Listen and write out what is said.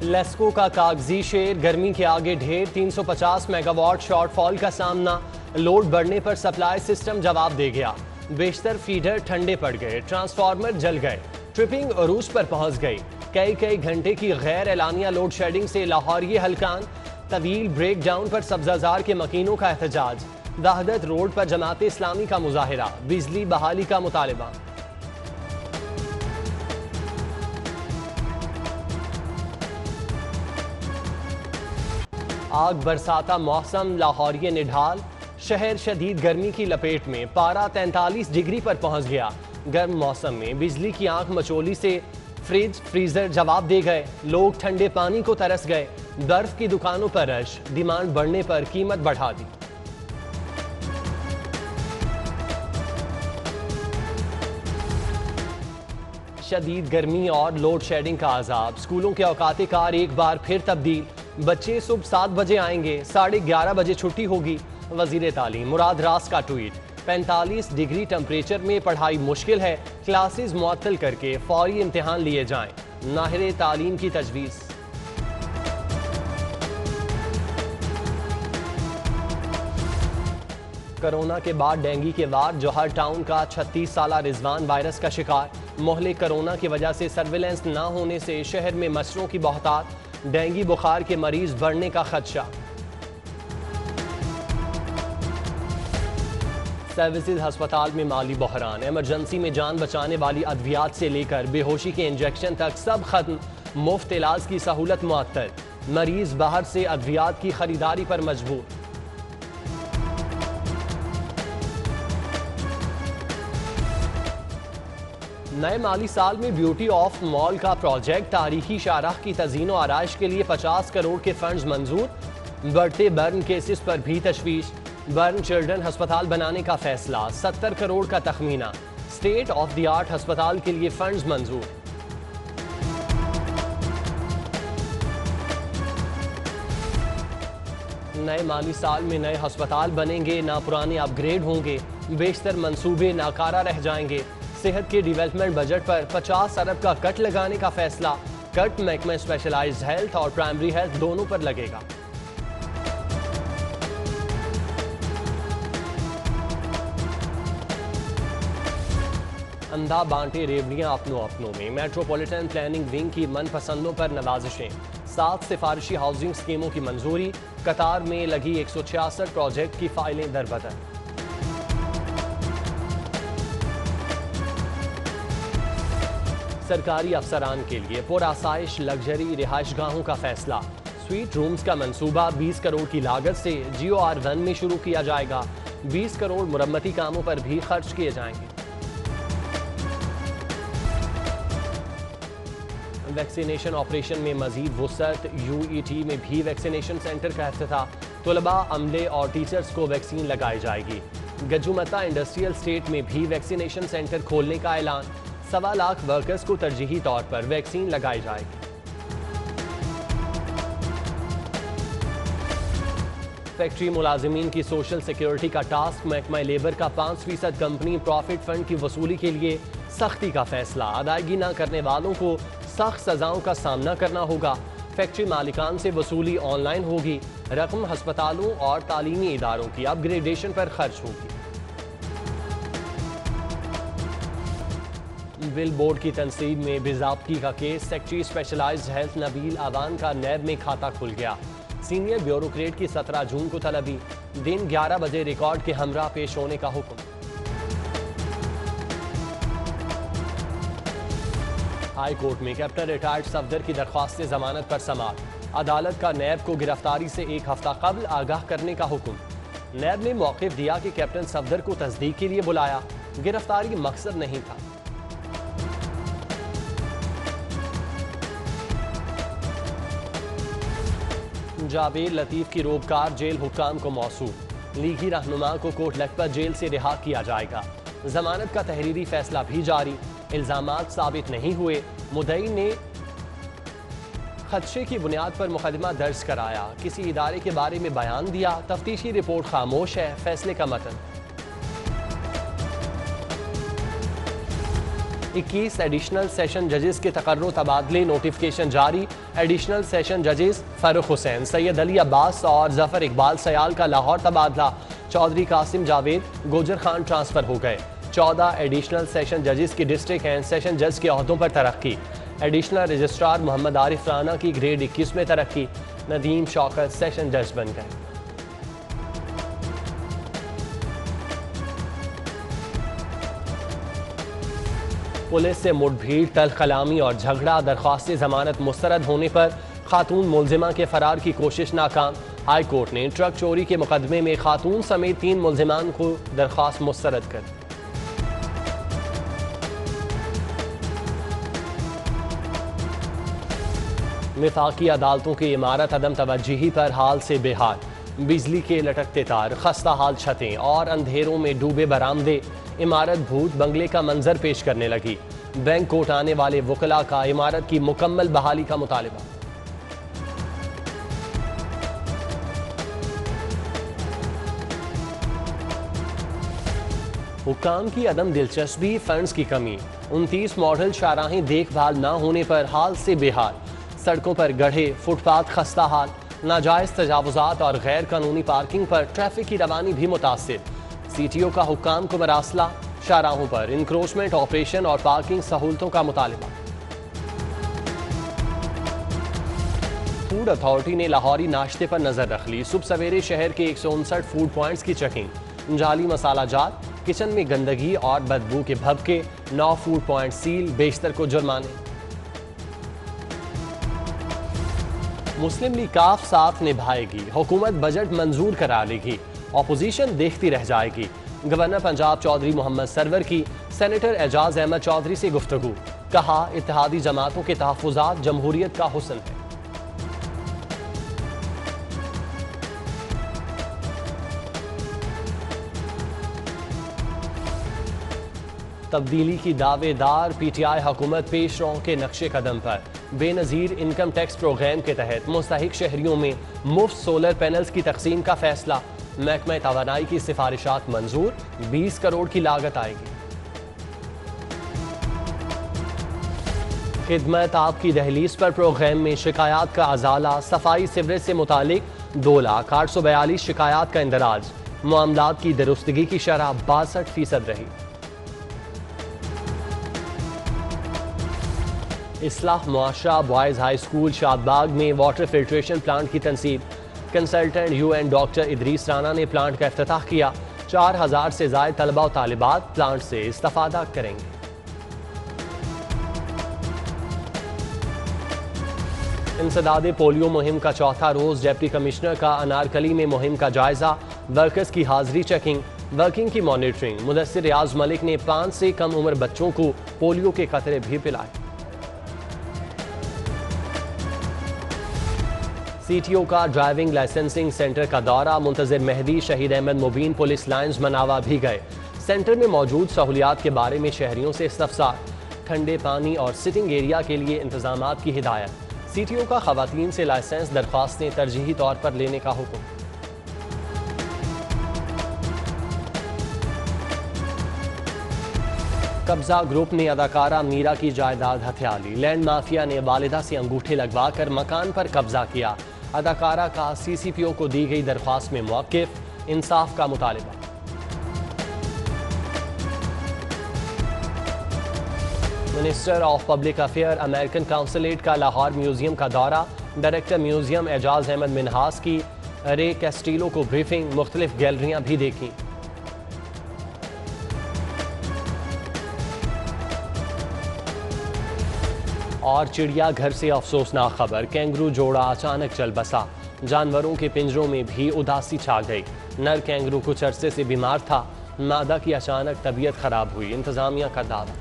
लेस्को का कागजी शेर, गर्मी के आगे ढेर, 350 मेगावाट शॉर्टफॉल का सामना, लोड बढ़ने पर सप्लाई सिस्टम जवाब दे गया। बेशतर फीडर ठंडे पड़ गए, ट्रांसफार्मर जल गए, ट्रिपिंग अरूज पर पहुंच गई। कई घंटे की गैर एलानिया लोड शेडिंग से लाहौरी हलकान, तवील ब्रेक डाउन पर सब्जाजार के मकीनों का एहतजाज। वहदत रोड पर जमात इस्लामी का मुजाहिरा, बिजली बहाली का मुतालिबा। आग बरसाता मौसम, लाहौरिये निढाल, शहर शदीद गर्मी की लपेट में, पारा 43 डिग्री पर पहुंच गया। गर्म मौसम में बिजली की आंख मचोली से फ्रिज फ्रीजर जवाब दे गए, लोग ठंडे पानी को तरस गए। बर्फ की दुकानों पर रश, डिमांड बढ़ने पर कीमत बढ़ा दी। शदीद गर्मी और लोड शेडिंग का अजाब, स्कूलों के औकाते कार एक बार फिर तब्दील। बच्चे सुबह 7 बजे आएंगे, 11:30 बजे छुट्टी होगी। वजीर तालीम मुराद रास का ट्वीट, 45 डिग्री टेम्परेचर में पढ़ाई मुश्किल है, क्लासेस मुअत्तल करके फौरी इम्तिहान लिए जाएं। नाहिर तालीम की तजवीज़। कोरोना के बाद डेंगू के बाद जौहर टाउन का 36 साला रिजवान वायरस का शिकार। मोहल्ले कोरोना की वजह से सर्विलेंस न होने से शहर में मच्छरों की बहुतात, डेंगू बुखार के मरीज बढ़ने का खदशा। सर्विसेज अस्पताल में माली बहरान, इमरजेंसी में जान बचाने वाली अद्वियात से लेकर बेहोशी के इंजेक्शन तक सब खत्म, मुफ्त इलाज की सहूलत मुअत्तल। मरीज बाहर से अद्वियात की खरीदारी पर मजबूर। नए माली साल में ब्यूटी ऑफ मॉल का प्रोजेक्ट, तारीखी शाहराह की तज़ीन व आराइश के लिए 50 करोड़ के फंड्स मंजूर। बढ़ते बर्न केसेस पर भी तशवीश, बर्न चिल्ड्रन अस्पताल बनाने का फैसला, 70 करोड़ का तखमीना। स्टेट ऑफ द आर्ट अस्पताल के लिए फंड्स मंजूर। नए माली साल में नए अस्पताल बनेंगे, ना पुराने अपग्रेड होंगे, बेशतर मंसूबे नाकारा रह जाएंगे। सेहत के डेवलपमेंट बजट पर 50 अरब का कट लगाने का फैसला। कट महकमा स्पेशलाइज्ड हेल्थ और प्राइमरी हेल्थ दोनों पर लगेगा। अंधा बांटे रेवड़ियां अपनों में, मेट्रोपॉलिटन प्लानिंग विंग की मनपसंदों पर नवाजिशें। 7 सिफारिशी हाउसिंग स्कीमों की मंजूरी। कतार में लगी 166 प्रोजेक्ट की फाइलें दरबदर। सरकारी अफसरान के लिए पुरआसाइश लग्जरी रिहाइशगाहों का फैसला। स्वीट रूम्स का मंसूबा 20 करोड़ की लागत से GOR1 में शुरू किया जाएगा। 20 करोड़ मुरम्मती कामों पर भी खर्च किए जाएंगे। वैक्सीनेशन ऑपरेशन में मजीद वुसअत, UET में भी वैक्सीनेशन सेंटर का इफ्तिताह। तलबा, अमले और टीचर्स को वैक्सीन लगाई जाएगी। गजुमता इंडस्ट्रियल स्टेट में भी वैक्सीनेशन सेंटर खोलने का ऐलान। 1.25 लाख वर्कर्स को तरजीही तौर पर वैक्सीन लगाई जाएगी। फैक्ट्री मुलाजिमीन की सोशल सिक्योरिटी का टास्क, महकमा लेबर का 5% कंपनी प्रॉफिट फंड की वसूली के लिए सख्ती का फैसला। अदायगी न करने वालों को सख्त सजाओं का सामना करना होगा। फैक्ट्री मालिकान से वसूली ऑनलाइन होगी। रकम अस्पतालों और तालीमी इदारों की अपग्रेडेशन पर खर्च होगी। बिल बोर्ड की तनसीब में बेज़ाब्तगी का case, secretary specialized health Nabeel Awan का नैब में खाता खुल गया। सीनियर ब्यूरोक्रेट की 17 जून को तलबी, दिन 11 बजे रिकॉर्ड के हमरा पेश होने का हुक्म। हाई कोर्ट में कैप्टन रिटायर्ड सफदर की दरख्वास्त से जमानत पर समाअत। अदालत का नैब को गिरफ्तारी से 1 हफ्ता कबल आगाह करने का हुक्म। नैब ने मौक़िफ़ दिया कि कैप्टन सफदर को तस्दीक के लिए बुलाया, गिरफ्तारी मकसद नहीं था। जावेद लतीफ़ की रोबकार जेल हुक्काम को मौसूल। लीगी रहनुमा को कोट लखपत जेल से रिहा किया जाएगा। जमानत का तहरीरी फैसला भी जारी। इल्जामात साबित नहीं हुए। मुद्दई ने खदशे की बुनियाद पर मुकदमा दर्ज कराया। किसी इदारे के बारे में बयान दिया, तफ्तीशी रिपोर्ट खामोश है। फैसले का मतन। 21 एडिशनल सेशन जजेस के तकर्रो तबादले नोटिफिकेशन जारी। एडिशनल सेशन जजेस फरुख हुसैन, सैयद अली अब्बास और जफर इकबाल सयाल का लाहौर तबादला। चौधरी कासिम जावेद, गोजर खान ट्रांसफर हो गए। 14 एडिशनल सेशन जजेस की डिस्ट्रिक्ट एंड सेशन जज के अहदों पर तरक्की। एडिशनल रजिस्ट्रार मोहम्मद आरिफ राना की ग्रेड 21 में तरक्की। नदीम शौकत सेशन जज बन गए। पुलिस से मुठभेड़, तल्ख कलामी और झगड़ा, दरख्वास्त जमानत मुस्तरद होने पर खातून मुलजिमा के फरार की कोशिश नाकाम। हाई कोर्ट ने ट्रक चोरी के मुकदमे में खातून समेत 3 मुलजिमान को दरख्वास्त मुस्तरद कर। विफाकी अदालतों की इमारत अदम तवज्जुही पर हाल से बेहाल। बिजली के लटकते तार, खस्ता हाल छतें और अंधेरों में डूबे बरामदे। इमारत भूत बंगले का मंजर पेश करने लगी। बैंक कोर्ट आने वाले वकला का इमारत की मुकम्मल बहाली का मुतालिबा। हुक्काम की अदम दिलचस्पी, फंड्स की कमी। 29 मॉडल शाहराहें देखभाल न होने पर हाल से बेहाल। सड़कों पर गड्ढे, फुटपाथ खस्ता हाल। नाजायज तजावुजात और गैर कानूनी पार्किंग पर ट्रैफिक की रवानी भी मुतासिर। CTO का हुक्काम को मरासला। शाहराहों पर इंक्रोचमेंट ऑपरेशन और पार्किंग सहूलतों का मुतालिबा। फूड अथॉरिटी ने लाहौरी नाश्ते पर नजर रख ली। सुबह सवेरे शहर के 159 फूड पॉइंट्स की चेकिंग। जाली मसाला जात, किचन में गंदगी और बदबू के भभके। 9 फूड पॉइंट सील, बेशतर को जुर्माने। मुस्लिम लीग काफ साथ निभाएगी। हुकूमत बजट मंजूर करा लेगी। ऑपोजिशन देखती रह जाएगी। गवर्नर पंजाब चौधरी मोहम्मद सरवर की सेनेटर एजाज अहमद चौधरी से गुफ्तगू। कहा, इत्तेहादी जमातों के तहफ़्फ़ुज़ात जमहूरियत का हुस्न है। तब्दीली की दावेदार PTI हुकूमत पेशरों के नक्शे कदम पर। बेनज़ीर इनकम टैक्स प्रोग्राम के तहत मुस्तहिक शहरियों में मुफ्त सोलर पैनल्स की तकसीम का फैसला। महकमा तवानाई की सिफारिशात मंजूर। 20 करोड़ की लागत आएगी। खिदमत आपकी दहलीज पर प्रोग्राम में शिकायत का अजाला। सफाई सीवरेज से मुतालिक 2,08,42 शिकायत का इंदराज। मामलात की दुरुस्तगी की शरह 62% रही। इस्लाह मुआशरा बॉयज़ हाई स्कूल शादबाग में वाटर फिल्ट्रेशन प्लांट की तनसीब। Consultant UN doctor Idrees Rana ने प्लांट का इफ्तिताह किया। 4000 से ज़ायद तलबा और तालिबात प्लांट से इस्तिफादा करेंगे। इंसदादे पोलियो मुहिम का चौथा रोज। डिप्टी कमिश्नर का अनारकली में मुहिम का जायजा। वर्कर्स की हाजिरी चेकिंग, वर्किंग की मॉनिटरिंग। मुदस्सिर रियाज मलिक ने 5 से कम उम्र बच्चों को पोलियो के कतरे भी पिलाए। CTO का ड्राइविंग लाइसेंसिंग सेंटर का दौरा। मुंतजिर मेहदी, शहीद अहमद मुबीन पुलिस लाइन्स मनावा भी गए। सेंटर में मौजूद सहूलियात के बारे में शहरियों से इस्तफसार। ठंडे पानी और सिटिंग एरिया के लिए इंतजामात की हिदायत। CTO का खवातीन से लाइसेंस दरख्वास्तें तरजीही तौर पर लेने का हुक्म। कब्जा ग्रुप ने अदाकारा मीरा की जायदाद हथिया ली। लैंड माफिया ने वालिदा से अंगूठे लगवाकर मकान पर कब्जा किया। अदाकारा का CCPO को दी गई दरख्वास्त में मौक़िफ़। इंसाफ का मुतालिबा। Minister of public affair American consulate का लाहौर म्यूजियम का दौरा। डायरेक्टर म्यूजियम एजाज अहमद मिनहास की रे कैस्टिलो को ब्रीफिंग। मुख्तलिफ गैलरियां भी देखी। और चिड़िया घर से अफसोसनाक खबर। कैंगरू जोड़ा अचानक चल बसा। जानवरों के पिंजरों में भी उदासी छा गई। नर कैंगरू कुछ अरसे से बीमार था। मादा की अचानक तबीयत खराब हुई। इंतजामिया का दावा।